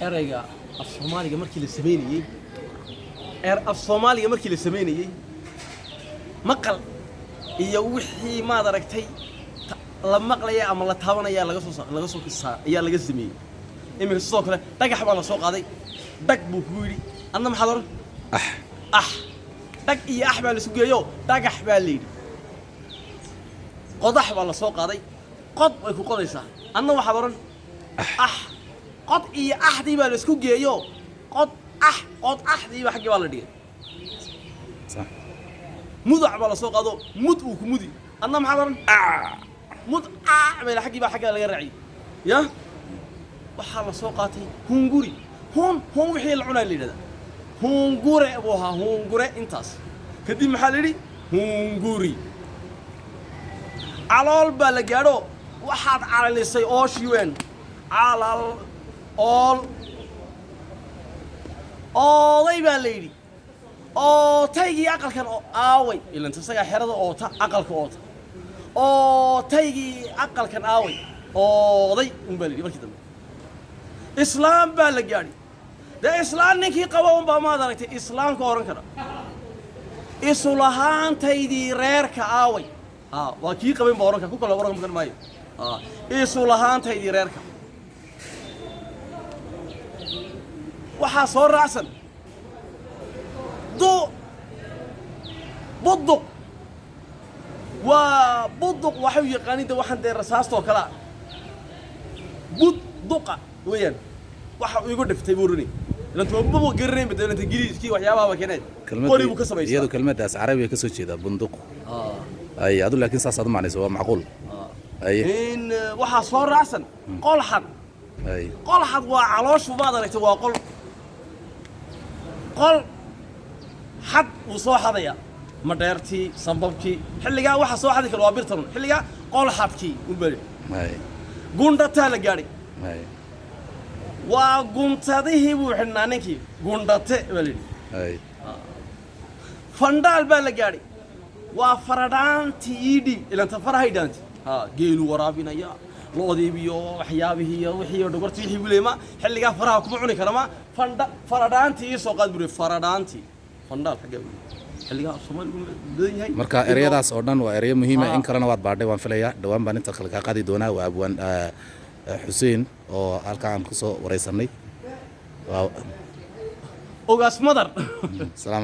erayga af Soomaaliga markii la sameeyay af Soomaaliga markii la sameeyay maqal iyo wixii ma aragtay la maqlaya ama la taabanaya laga soo kisaa ayaa laga sameeyay imika sidoo kale dhagax baa la soo qaaday dag buu ku yiri anna maxaa oran dag iyo baa la sugeeyo dhagax baa la yiri qodax baa la soo qaaday qod way ku qodaysaa anna waxaa oran qod iyo dii baa la isku geeyo qod dii baa xagga baa la dhigay صح mudac baa la soo qaado mud uu ku mudi anna maxaa oran mud meel xaggi baa xagga laga raacay ya waxa la soo qaatay hunguri hon wixii la cunay leeyahay hungure buu ahaa hungure intaas kadib maxaa la yiri hunguri calool baa la gaadho waxaad calalisay ooshiwen calal oolay baa la yiri oo taygii aqalkan aaway ilanta saga xirada oo ta aqalka oota oo taygii aqalkan aaway ooday baa la yiri markii dambe islaam baa la gaadhi da islaam ninkii qabo baa ma aragtay islaamka oran kara isu lahaantaydii reerka aaway waa kii qabeen baa oran kara ku kala oran maayo isu lahaantaydii reerka waxaa soo raacsan buduq waa buduq waxay u yaqaaniin waxaan dee rasaastoo kale buduqa weeyaan waxa uu igu dhiftay buurani inta buu gareeyay badalanta ingiriiskii waxyaabaha keenay qorigu ka sameeyay iyadoo kelmadaas carabiga ka soo jeeda bunduq ay adu laakiin saasad macnayso waa macquul ay in waxa soo raacsan qolxad ay qolxad waa calooshu baad aragtay waa qol حد وصاحبيا مديرتي سببكي حلقة واحد صاحب ذيك الوابير ترون حلقة قال حدكي وبري قندا تالا جاري وقندا ذي هو حنانكي قندا تبلي فندال بلا جاري وفردان تيدي إلى أنت فرهاي دانت جيلو ورابينا يا لودي بيو حيابه يا وحيو دكتور فيه بلي ما حلقة فرها كم كلامه فردان تي سوقات بري فردان تي فندال حاجة حلقة Soomaaligu marka ereyadaas oo dhan waa ereyo muhiim ah in kalena waad baadhay waan filayaa dhawaan baan inta kala qaadi doonaa waa abwaan Xuseen oo halkaan ku soo wareysanay ogaas madar salaam